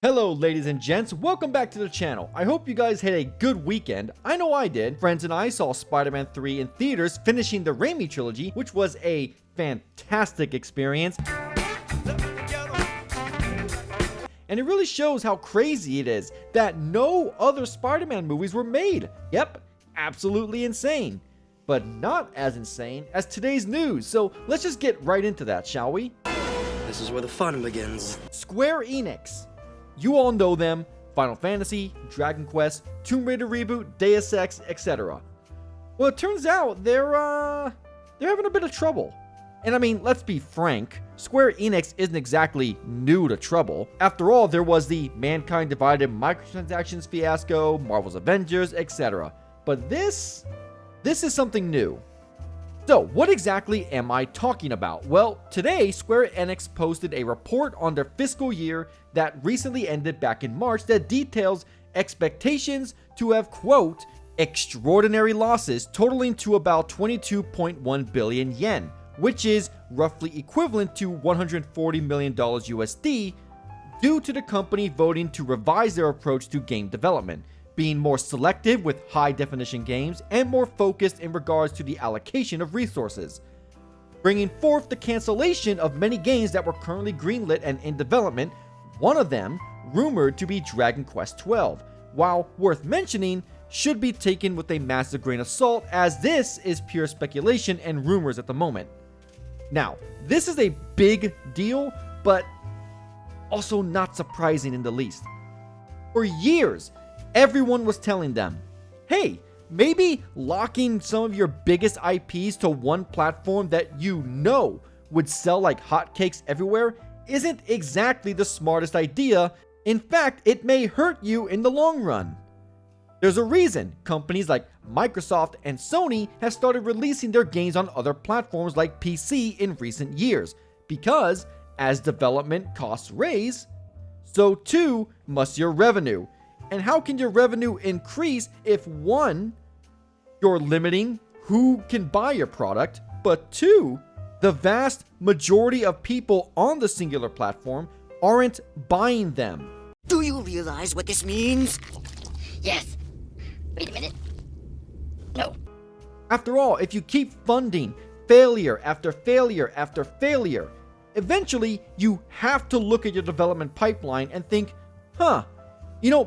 Hello ladies and gents, welcome back to the channel. I hope you guys had a good weekend. I know I did. Friends and I saw Spider-Man 3 in theaters, finishing the Raimi trilogy, which was a fantastic experience. And it really shows how crazy it is that no other Spider-Man movies were made. Yep, absolutely insane. But not as insane as today's news, so let's just get right into that, shall we? This is where the fun begins. Square Enix. You all know them: Final Fantasy, Dragon Quest, Tomb Raider reboot, Deus Ex, etc. Well, it turns out they're having a bit of trouble. And I mean, let's be frank, Square Enix isn't exactly new to trouble. After all, there was the Mankind Divided microtransactions fiasco, Marvel's Avengers, etc. But this is something new. So, what exactly am I talking about? Well, today, Square Enix posted a report on their fiscal year that recently ended back in March that details expectations to have, quote, extraordinary losses totaling to about 22.1 billion yen, which is roughly equivalent to $140 million USD, due to the company voting to revise their approach to game development, being more selective with high-definition games and more focused in regards to the allocation of resources, bringing forth the cancellation of many games that were currently greenlit and in development, one of them rumored to be Dragon Quest XII, while worth mentioning, should be taken with a massive grain of salt, as this is pure speculation and rumors at the moment. Now, this is a big deal, but also not surprising in the least. For years, everyone was telling them, hey, maybe locking some of your biggest IPs to one platform that you know would sell like hotcakes everywhere isn't exactly the smartest idea. In fact, it may hurt you in the long run. There's a reason companies like Microsoft and Sony have started releasing their games on other platforms like PC in recent years, because as development costs raise, so too must your revenue. And how can your revenue increase if, one, you're limiting who can buy your product, but two, the vast majority of people on the singular platform aren't buying them? Do you realize what this means? Yes. Wait a minute. No. After all, if you keep funding failure after failure after failure, eventually you have to look at your development pipeline and think,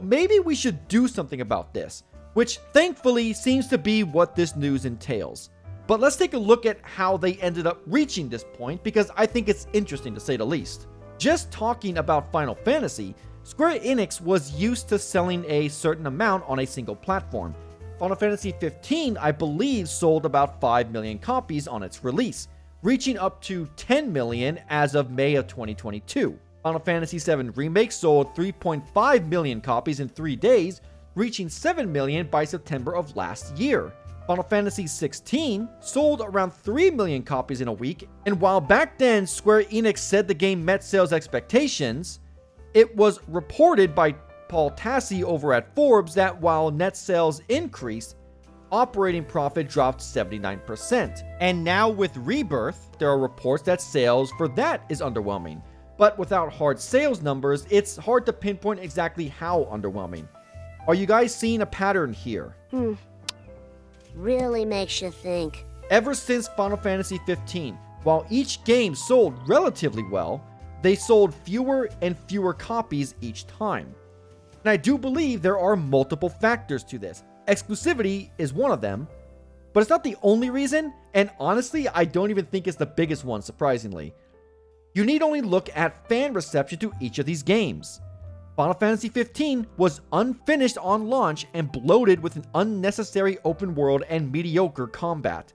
maybe we should do something about this, which thankfully seems to be what this news entails. But let's take a look at how they ended up reaching this point, because I think it's interesting to say the least. Just talking about Final Fantasy, Square Enix was used to selling a certain amount on a single platform. Final Fantasy XV, I believe, sold about 5 million copies on its release, reaching up to 10 million as of May of 2022. Final Fantasy VII Remake sold 3.5 million copies in 3 days, reaching 7 million by September of last year. Final Fantasy XVI sold around 3 million copies in a week, and while back then Square Enix said the game met sales expectations, it was reported by Paul Tassi over at Forbes that while net sales increased, operating profit dropped 79%. And now with Rebirth, there are reports that sales for that is underwhelming. But without hard sales numbers, it's hard to pinpoint exactly how underwhelming. Are you guys seeing a pattern here? Really makes you think. Ever since Final Fantasy XV, while each game sold relatively well, they sold fewer and fewer copies each time. And I do believe there are multiple factors to this. Exclusivity is one of them, but it's not the only reason, and honestly, I don't even think it's the biggest one, surprisingly. You need only look at fan reception to each of these games. Final Fantasy XV was unfinished on launch and bloated with an unnecessary open world and mediocre combat.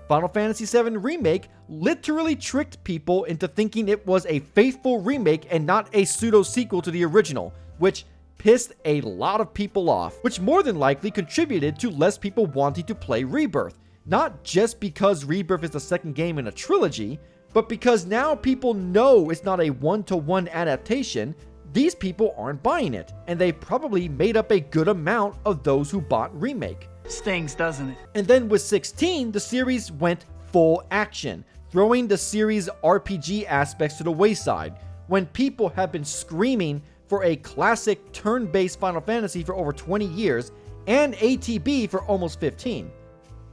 Final Fantasy VII Remake literally tricked people into thinking it was a faithful remake and not a pseudo-sequel to the original, which pissed a lot of people off, which more than likely contributed to less people wanting to play Rebirth. Not just because Rebirth is the second game in a trilogy, but because now people know it's not a one-to-one adaptation. These people aren't buying it, and they probably made up a good amount of those who bought Remake. Stings, doesn't it? And then with 16, the series went full action, throwing the series' RPG aspects to the wayside, when people have been screaming for a classic turn-based Final Fantasy for over 20 years and ATB for almost 15.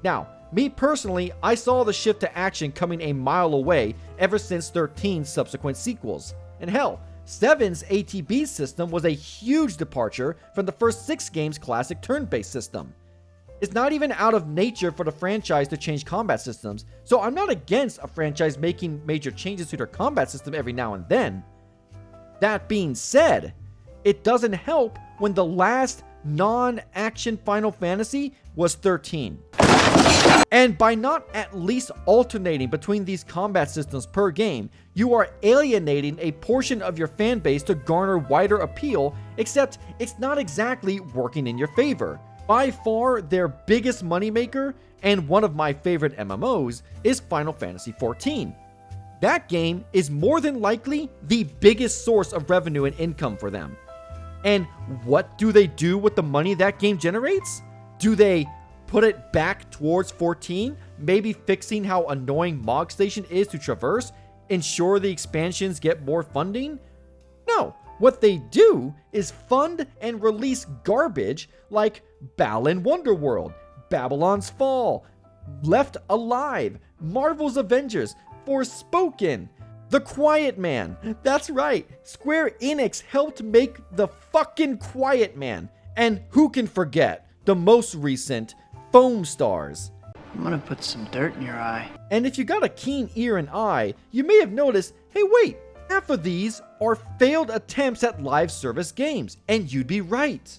Now, me personally, I saw the shift to action coming a mile away ever since 13's subsequent sequels. And hell, 7's ATB system was a huge departure from the first 6 games' classic turn-based system. It's not even out of nature for the franchise to change combat systems, so I'm not against a franchise making major changes to their combat system every now and then. That being said, it doesn't help when the last non-action Final Fantasy was 13. And by not at least alternating between these combat systems per game, you are alienating a portion of your fan base to garner wider appeal, except it's not exactly working in your favor. By far, their biggest moneymaker, and one of my favorite MMOs, is Final Fantasy XIV. That game is more than likely the biggest source of revenue and income for them. And what do they do with the money that game generates? Do they put it back towards 14, maybe fixing how annoying Mog Station is to traverse, ensure the expansions get more funding? No, what they do is fund and release garbage like Balan Wonderworld, Babylon's Fall, Left Alive, Marvel's Avengers, Forspoken, The Quiet Man. That's right, Square Enix helped make the fucking Quiet Man. And who can forget the most recent Foam Stars. I'm gonna put some dirt in your eye. And if you got a keen ear and eye, you may have noticed, hey wait, half of these are failed attempts at live service games, and you'd be right.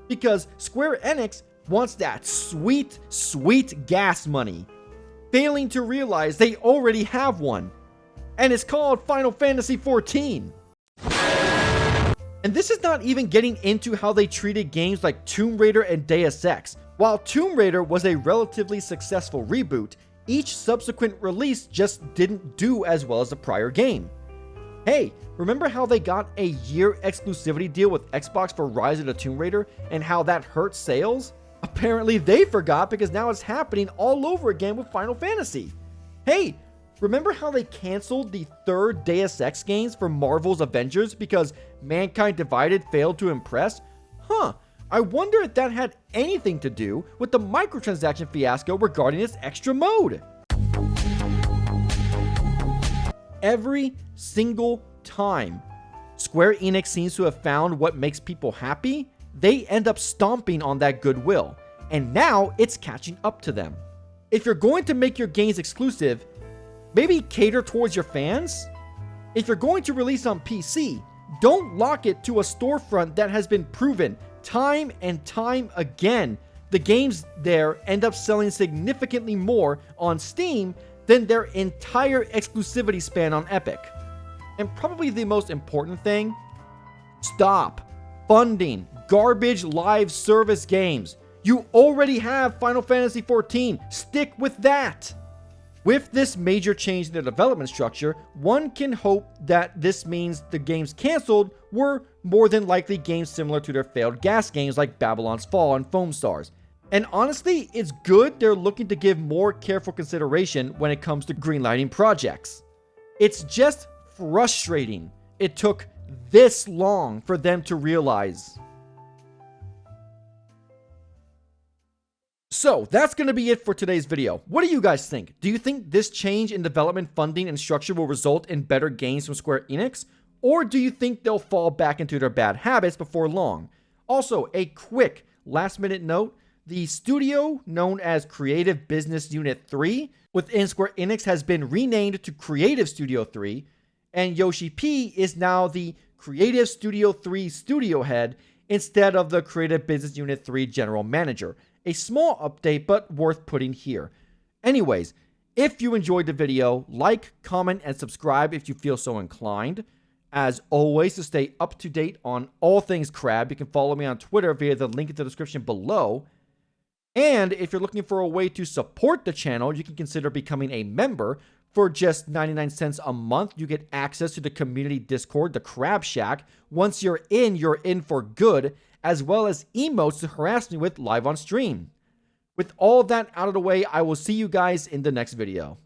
Because Square Enix wants that sweet, sweet gas money, failing to realize they already have one, and it's called Final Fantasy XIV. And this is not even getting into how they treated games like Tomb Raider and Deus Ex. While Tomb Raider was a relatively successful reboot, each subsequent release just didn't do as well as the prior game. Hey, remember how they got a year exclusivity deal with Xbox for Rise of the Tomb Raider and how that hurt sales? Apparently they forgot because now it's happening all over again with Final Fantasy. Hey, remember how they canceled the third Deus Ex games for Marvel's Avengers because Mankind Divided failed to impress? I wonder if that had anything to do with the microtransaction fiasco regarding its extra mode. Every single time Square Enix seems to have found what makes people happy, they end up stomping on that goodwill, and now it's catching up to them. If you're going to make your games exclusive, maybe cater towards your fans? If you're going to release on PC, don't lock it to a storefront that has been proven time and time again. The games there end up selling significantly more on Steam than their entire exclusivity span on Epic. And probably the most important thing, stop funding garbage live service games. You already have Final Fantasy XIV, stick with that. With this major change in the development structure, one can hope that this means the games canceled were more than likely games similar to their failed gas games like Babylon's Fall and Foam Stars. And honestly, it's good they're looking to give more careful consideration when it comes to greenlighting projects. It's just frustrating it took this long for them to realize. So that's going to be it for today's video. What do you guys think? Do you think this change in development funding and structure will result in better games from Square Enix? Or do you think they'll fall back into their bad habits before long? Also, a quick last minute note, the studio known as Creative Business Unit 3 within Square Enix has been renamed to Creative Studio 3, and Yoshi P is now the Creative Studio 3 studio head instead of the Creative Business Unit 3 general manager. A small update, but worth putting here. Anyways, if you enjoyed the video, like, comment, and subscribe if you feel so inclined. As always, to stay up to date on all things crab, you can follow me on Twitter via the link in the description below. And if you're looking for a way to support the channel, you can consider becoming a member. For just 99 cents a month, you get access to the community Discord, the Crab Shack. Once you're in for good, as well as emotes to harass me with live on stream. With all that out of the way, I will see you guys in the next video.